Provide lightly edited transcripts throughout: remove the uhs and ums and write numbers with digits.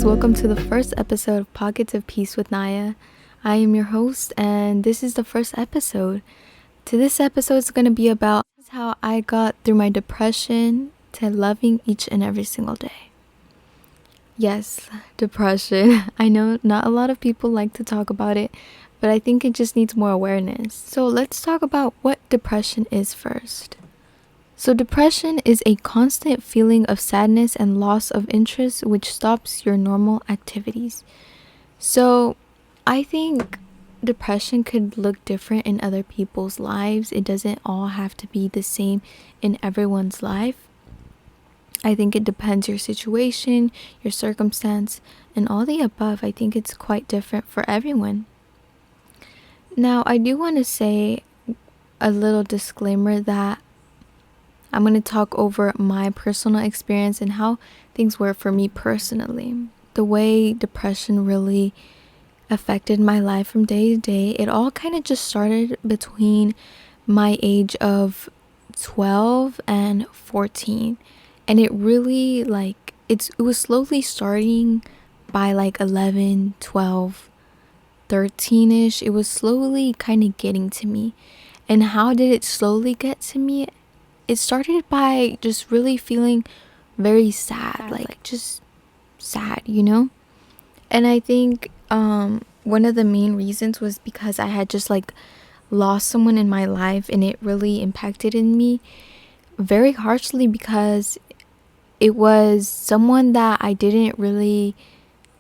guys, welcome to the first episode of Pockets of Peace with Naya. I am your host, and this is the first episode. This episode is going to be about how I got through my depression to loving each and every single day. Yes, depression. I know not a lot of people like to talk about it, but I think it just needs more awareness. So let's talk about what depression is first. So depression is a constant feeling of sadness and loss of interest which stops your normal activities. So I think depression could look different in other people's lives. It doesn't all have to be the same in everyone's life. I think it depends your situation, your circumstance, and all the above. I think it's quite different for everyone. Now, I do want to say a little disclaimer that I'm going to talk over my personal experience and how things were for me personally. The way depression really affected my life from day to day, it all kind of just started between my age of 12 and 14. And it really it was slowly starting by 11, 12, 13ish. It was slowly kind of getting to me. And how did it slowly get to me? It started by just really feeling very sad, just sad, And I think one of the main reasons was because I had just lost someone in my life, and it really impacted in me very harshly because it was someone that I didn't really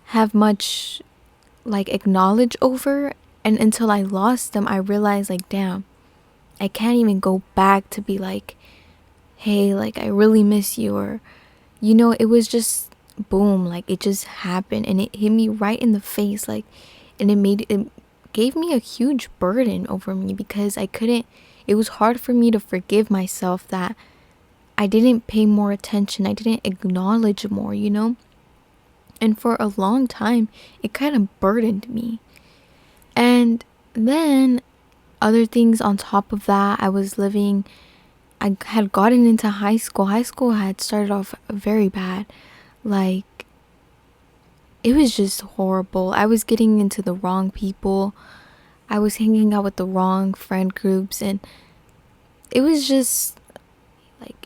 have much acknowledge over, and until I lost them I realized damn, I can't even go back to be hey, I really miss you, or it was just boom, it just happened and it hit me right in the face, and it gave me a huge burden over me because it was hard for me to forgive myself that I didn't pay more attention, I didn't acknowledge more, and for a long time it kind of burdened me. And then other things on top of that, I had gotten into high school. High school had started off very bad. It was just horrible. I was getting into the wrong people. I was hanging out with the wrong friend groups, and it was just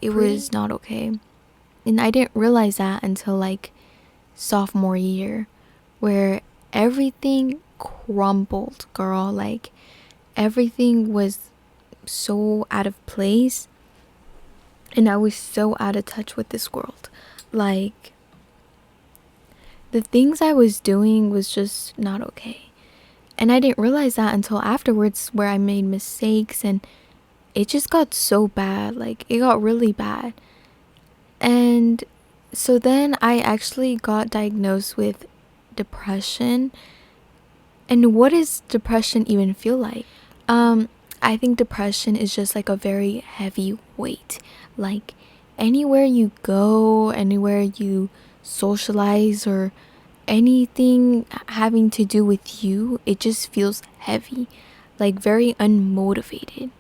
it was not okay. And I didn't realize that until sophomore year, where everything crumbled, girl. Everything was so out of place. And I was so out of touch with this world. The things I was doing was just not okay. And I didn't realize that until afterwards, where I made mistakes and it just got so bad. It got really bad. And so then I actually got diagnosed with depression. And what does depression even feel like? I think depression is just a very heavy weight. Anywhere you go, anywhere you socialize, or anything having to do with you, it just feels heavy, very unmotivated.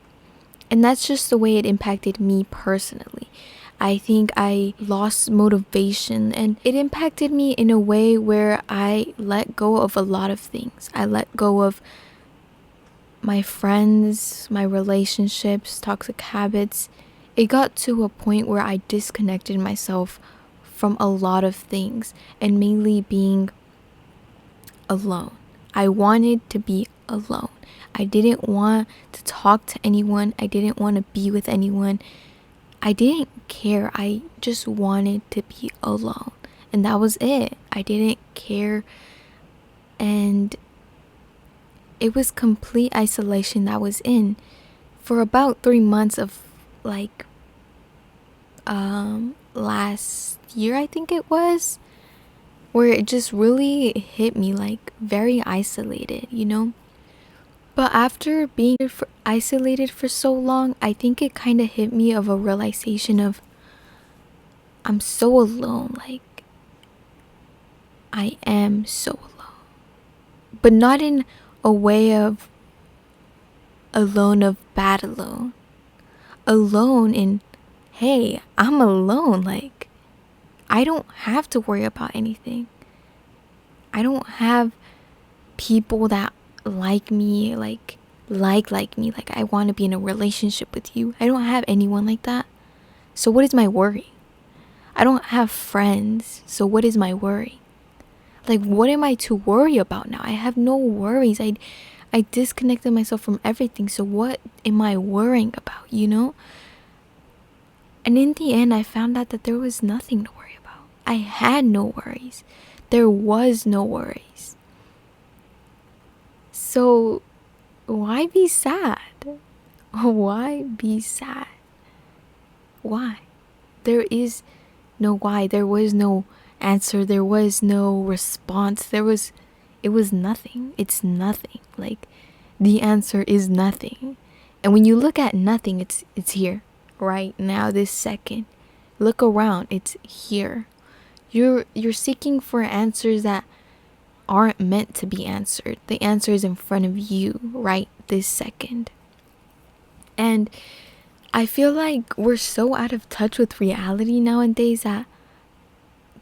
And that's just the way it impacted me personally. I think I lost motivation, and it impacted me in a way where I let go of a lot of things. I let go of my friends, my relationships, toxic habits. It got to a point where I disconnected myself from a lot of things, and mainly being alone. I wanted to be alone. I didn't want to talk to anyone. I didn't want to be with anyone. I didn't care. I just wanted to be alone. And that was it. I didn't care. And it was complete isolation that I was in for about 3 months of last year, I think it was, where it just really hit me very isolated, But after being isolated for so long, I think it kind of hit me of a realization of I'm so alone. I am so alone. But not in a way of alone of bad alone. Alone in, hey, I'm alone. I don't have to worry about anything. I don't have people that like me, like me, like I want to be in a relationship with you. I don't have anyone like that. So what is my worry? I don't have friends. So what is my worry? Like, what am I to worry about now? I have no worries. I disconnected myself from everything. So what am I worrying about, you know? And in the end, I found out that there was nothing to worry about. I had no worries. There was no worries. So why be sad? Why be sad? Why? There is no why. There was no answer. There was no response. It was nothing. It's nothing. Like, the answer is nothing. And when you look at nothing, it's here right now, this second. Look around, it's here. You're seeking for answers that aren't meant to be answered. The answer is in front of you right this second. And I feel like we're so out of touch with reality nowadays that,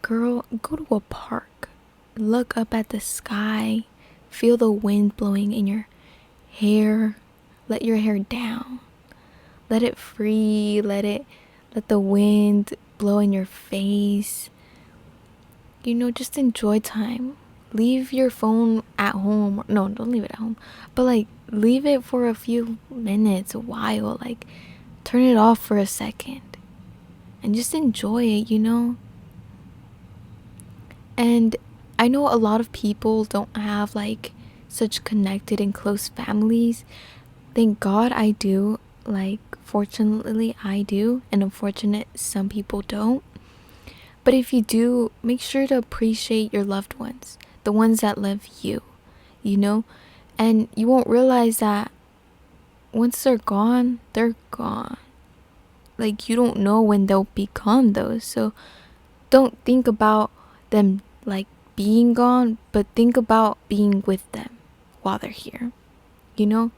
girl, go to a park, look up at the sky, feel the wind blowing in your hair, let your hair down, let it free, let the wind blow in your face. You know, just enjoy time. Leave your phone at home. No, don't leave it at home, but like, leave it for a few minutes, a while, like turn it off for a second and just enjoy it, you know? And I know a lot of people don't have like such connected and close families. Thank God I do. Like, fortunately I do, and unfortunate some people don't. But if you do, make sure to appreciate your loved ones, the ones that love you, you know? And you won't realize that once they're gone, they're gone. Like, you don't know when they'll be gone though. So don't think about them like being gone, but think about being with them while they're here, you know?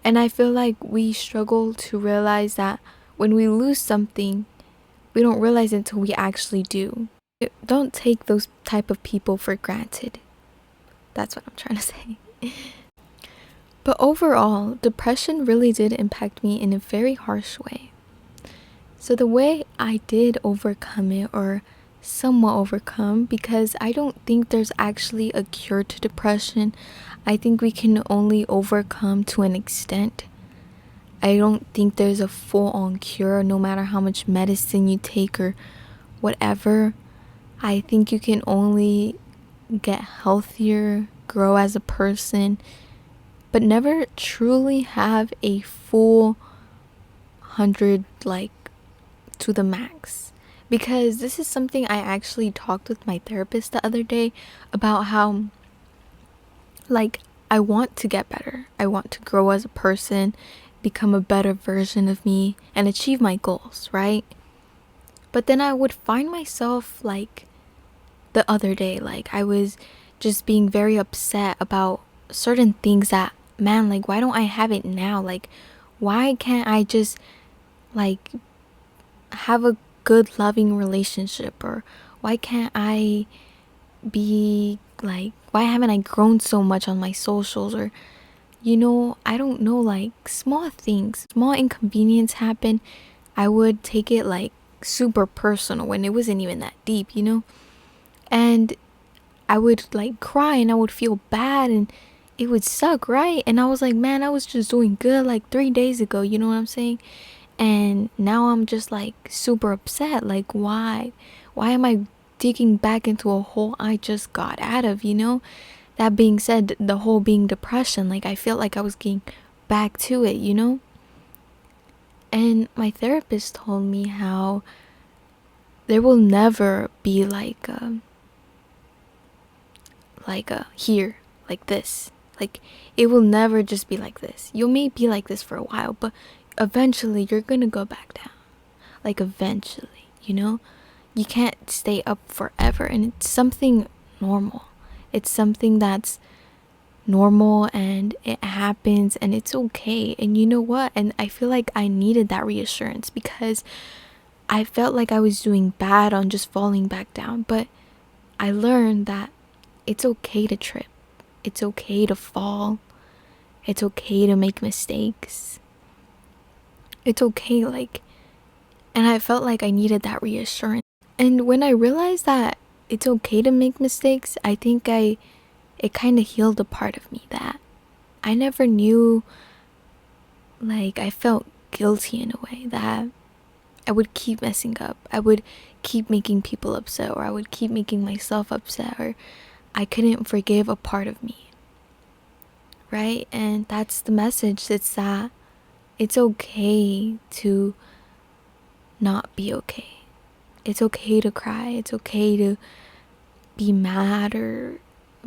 And I feel like we struggle to realize that when we lose something, we don't realize it until we actually do. Don't take those type of people for granted. That's what I'm trying to say. But overall, depression really did impact me in a very harsh way. So the way I did overcome it, or somewhat overcome, because I don't think there's actually a cure to depression. I think we can only overcome to an extent. I don't think there's a full-on cure, no matter how much medicine you take or whatever. I think you can only get healthier, grow as a person, but never truly have a full 100, like, to the max. Because this is something I actually talked with my therapist the other day about, how, like, I want to get better. I want to grow as a person, become a better version of me, and achieve my goals, right? But then I would find myself, like, the other day, like, I was just being very upset about certain things that, man, like, why don't I have it now? Like, why can't I just, like, have a good loving relationship? Or why can't I be, like, why haven't I grown so much on my socials? Or, you know, I don't know, like, small things, small inconvenience happen, I would take it like super personal when it wasn't even that deep, you know? And I would like cry and I would feel bad and it would suck, right? And I was like, man, I was just doing good like 3 days ago, you know what I'm saying? And now I'm just like super upset. Like, why am I digging back into a hole I just got out of, you know? That being said, the whole being depression, like, I felt like I was getting back to it, you know? And my therapist told me how there will never be like a here, like this. Like, it will never just be like this. You may be like this for a while, but eventually you're gonna go back down. Like, eventually, you know? You can't stay up forever, and it's something normal. It's something that's normal, and it happens, and it's okay. And you know what? And I feel like I needed that reassurance, because I felt like I was doing bad on just falling back down. But I learned that it's okay to trip. It's okay to fall. It's okay to make mistakes. It's okay, and I felt like I needed that reassurance. And when I realized that it's okay to make mistakes, I think it kind of healed a part of me that I never knew. I felt guilty in a way that I would keep messing up. I would keep making people upset, or I would keep making myself upset, or I couldn't forgive a part of me. Right? And that's the message. It's that it's okay to not be okay. It's okay to cry. It's okay to be mad or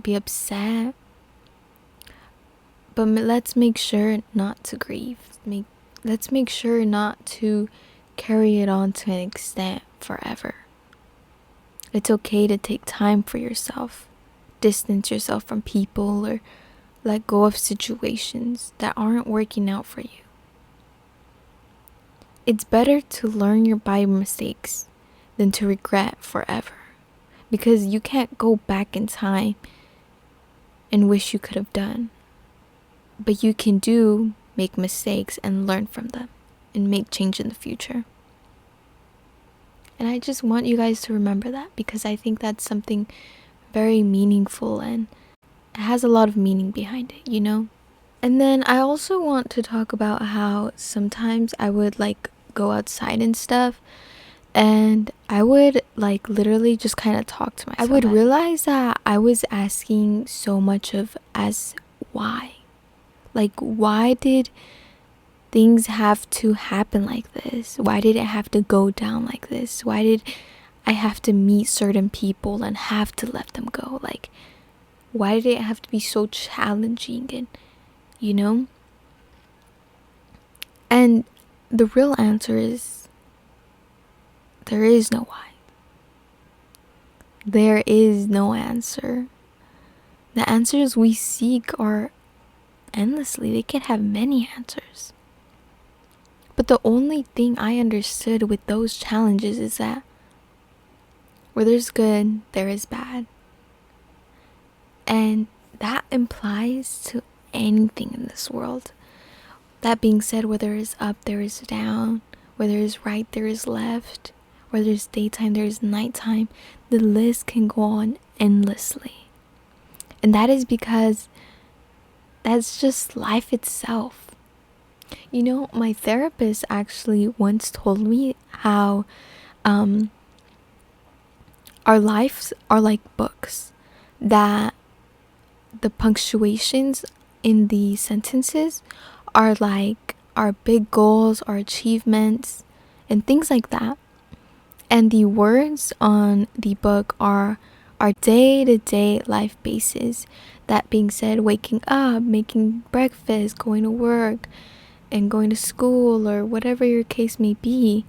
be upset. But let's make sure not to grieve. Let's make sure not to carry it on to an extent forever. It's okay to take time for yourself. Distance yourself from people, or let go of situations that aren't working out for you. It's better to learn by your mistakes than to regret forever, because you can't go back in time and wish you could have done. But you can make mistakes and learn from them and make change in the future. And I just want you guys to remember that, because I think that's something very meaningful, and it has a lot of meaning behind it, you know? And then I also want to talk about how sometimes I would go outside and stuff, and I would literally just kind of talk to myself. I would realize that I was asking so much of as why. Why did things have to happen like this? Why did it have to go down like this? Why did I have to meet certain people and have to let them go? Why did it have to be so challenging? And and the real answer is there is no why. There is no answer. The answers we seek are endlessly. They can have many answers. But the only thing I understood with those challenges is that where there's good, there is bad. And that implies to anything in this world. That being said, where there is up, there is down. Where there is right, there is left. Where there's daytime, there is nighttime. The list can go on endlessly. And that is because that's just life itself. My therapist actually once told me how our lives are like books, that the punctuations in the sentences are like our big goals, our achievements, and things like that. And the words on the book are our day-to-day life basis. That being said, waking up, making breakfast, going to work, and going to school, or whatever your case may be,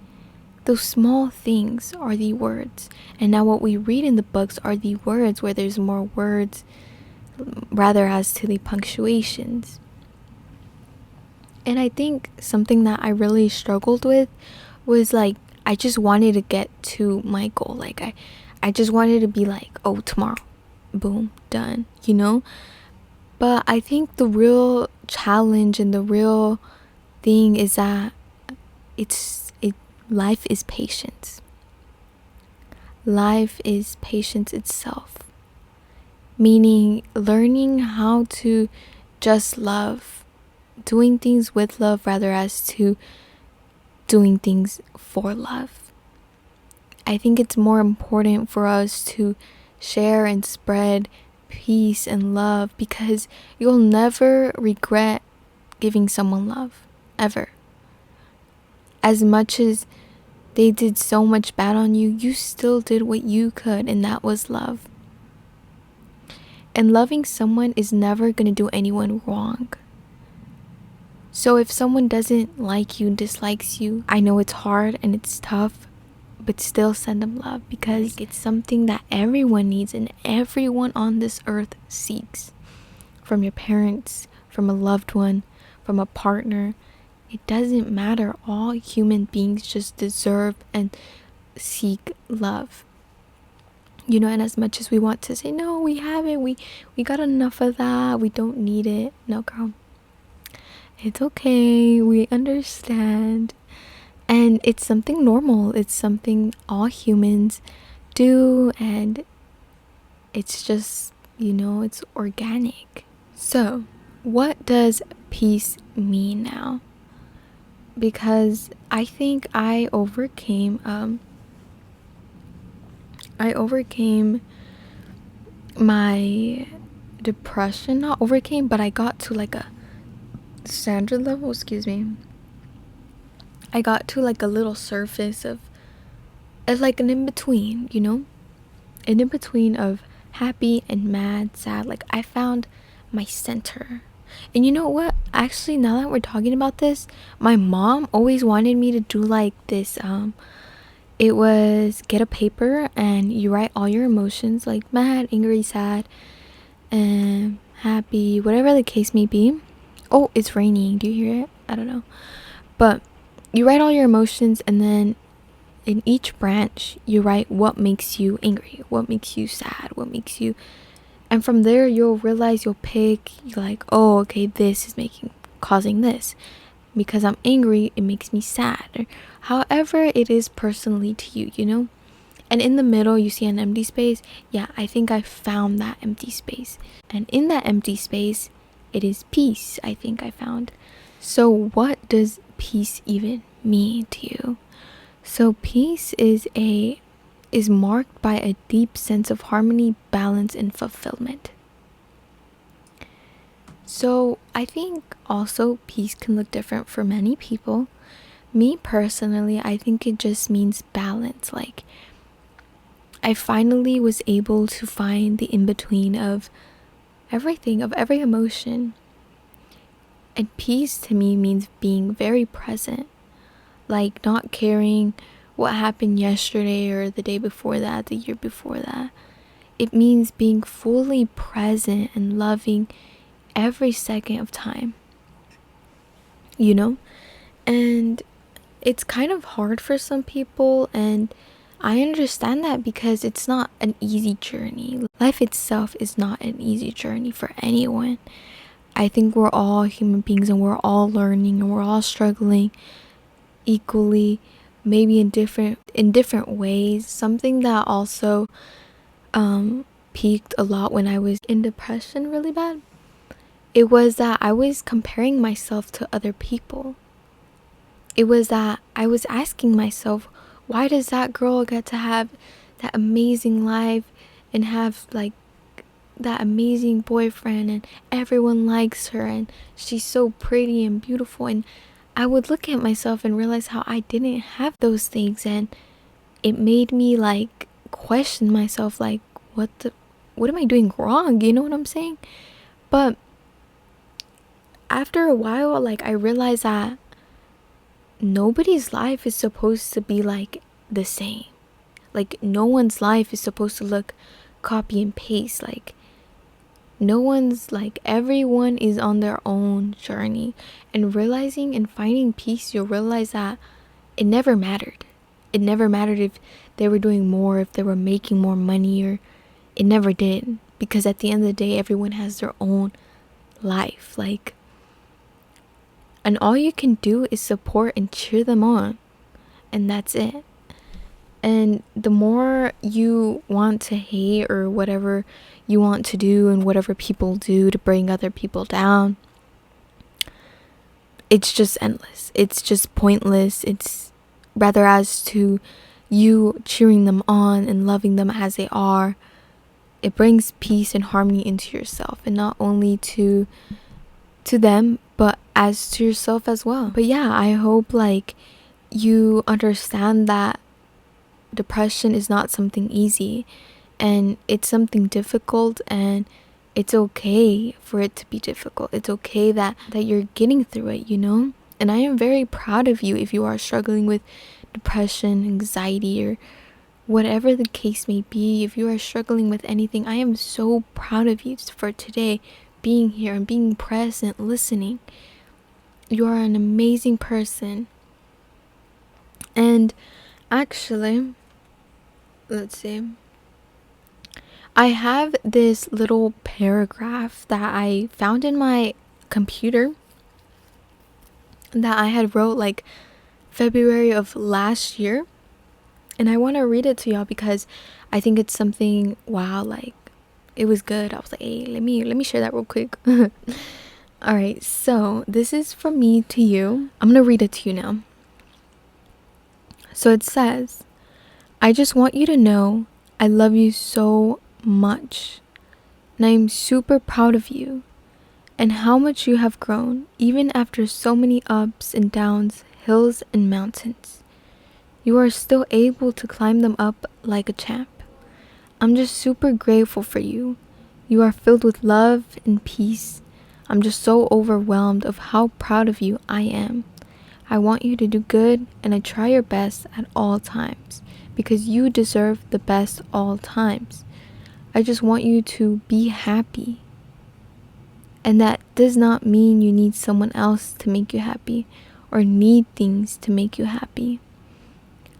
those small things are the words. And now what we read in the books are the words, where there's more words rather as to the punctuations. And I think something that I really struggled with was I just wanted to get to my goal. I just wanted to be oh, tomorrow, boom, done, But I think the real challenge and the real thing is that life is patience. Life is patience itself. Meaning learning how to just love, doing things with love rather as to doing things for love. I think it's more important for us to share and spread peace and love, because you'll never regret giving someone love, ever. As much as they did so much bad on you, you still did what you could, and that was love. And loving someone is never going to do anyone wrong. So if someone doesn't like you and dislikes you, I know it's hard and it's tough, but still send them love, because it's something that everyone needs and everyone on this earth seeks. From your parents, from a loved one, from a partner. It doesn't matter. All human beings just deserve and seek love. And as much as we want to say, no, we haven't, we got enough of that, we don't need it. No, girl, it's okay, we understand. And it's something normal, it's something all humans do, and it's just, it's organic. So what does peace mean now? Because I think I overcame my depression. Not overcame, but I got to like a standard level, excuse me. I got to like a little surface of like an in-between, an in-between of happy and mad, sad. Like I found my center. And you know what, actually, now that we're talking about this, my mom always wanted me to do like this. It was get a paper and you write all your emotions, like mad, angry, sad, and happy, whatever the case may be. Oh, it's raining, do you hear it? I don't know. But you write all your emotions, and then in each branch you write what makes you angry, what makes you sad, what makes you, and from there you'll realize, you'll pick, you're like, oh, okay, this is causing this. Because I'm angry, it makes me sad. Or however it is personally to you, And in the middle, you see an empty space. Yeah, I think I found that empty space. And in that empty space, it is peace, I think I found. So what does peace even mean to you? So peace is marked by a deep sense of harmony, balance, and fulfillment. So I think also peace can look different for many people. Me personally, I think it just means balance. Like I finally was able to find the in-between of everything, of every emotion. And peace to me means being very present. Like not caring what happened yesterday or the day before that, the year before that. It means being fully present and loving every second of time, and it's kind of hard for some people, and I understand that, because it's not an easy journey. Life itself is not an easy journey for anyone. I think we're all human beings, and we're all learning, and we're all struggling equally, maybe in different ways. Something that also peaked a lot when I was in depression really bad, it was that I was comparing myself to other people. It was that I was asking myself, why does that girl get to have that amazing life and have like that amazing boyfriend, and everyone likes her, and she's so pretty and beautiful? And I would look at myself and realize how I didn't have those things, and it made me like question myself, like what am I doing wrong? You know what I'm saying? But after a while, like I realized that nobody's life is supposed to be like the same. Like no one's life is supposed to look copy and paste. Like no one's, like everyone is on their own journey. And realizing and finding peace, you'll realize that it never mattered. It never mattered if they were doing more, if they were making more money, or it never did. Because at the end of the day, everyone has their own life. Like, and all you can do is support and cheer them on. And that's it. And the more you want to hate or whatever you want to do and whatever people do to bring other people down, it's just endless. It's just pointless. It's rather as to you cheering them on and loving them as they are. It brings peace and harmony into yourself, and not only to them, but as to yourself as well. But yeah, I hope like you understand that depression is not something easy, and it's something difficult, and it's okay for it to be difficult. It's okay that you're getting through it, And I am very proud of you if you are struggling with depression, anxiety, or whatever the case may be. If you are struggling with anything, I am so proud of you for today being here and being present, listening. You are an amazing person. And actually, let's see. I have this little paragraph that I found in my computer that I had wrote like February of last year, and I want to read it to y'all because I think it's something, wow, like it was good. I was like, hey, let me share that real quick. All right, so this is from me to you. I'm gonna read it to you now. So it says, I just want you to know I love you so much, and I am super proud of you and how much you have grown, even after so many ups and downs, hills and mountains. You are still able to climb them up like a champ. I'm just super grateful for you. You are filled with love and peace. I'm just so overwhelmed of how proud of you I am. I want you to do good, and I try your best at all times because you deserve the best all times. I just want you to be happy. And that does not mean you need someone else to make you happy or need things to make you happy.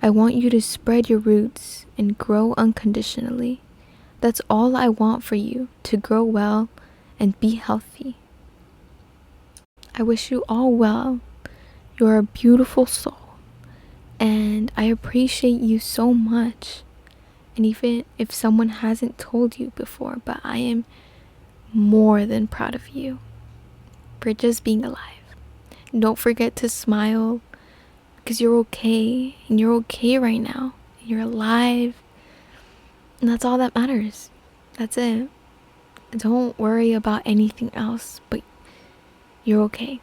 I want you to spread your roots and grow unconditionally. That's all I want for you, to grow well and be healthy. I wish you all well. You're a beautiful soul, and I appreciate you so much. And even if someone hasn't told you before, but I am more than proud of you for just being alive. And don't forget to smile because you're okay, and you're okay right now. You're alive, and that's all that matters. That's it. Don't worry about anything else, but you're okay.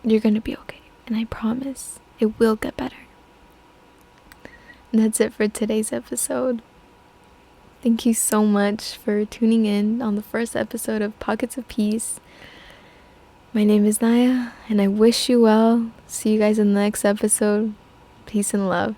You're gonna be okay, and I promise it will get better. And that's it for today's episode. Thank you so much for tuning in on the first episode of Pockets of Peace. My name is Naya, and I wish you well. See you guys in the next episode. Peace and love.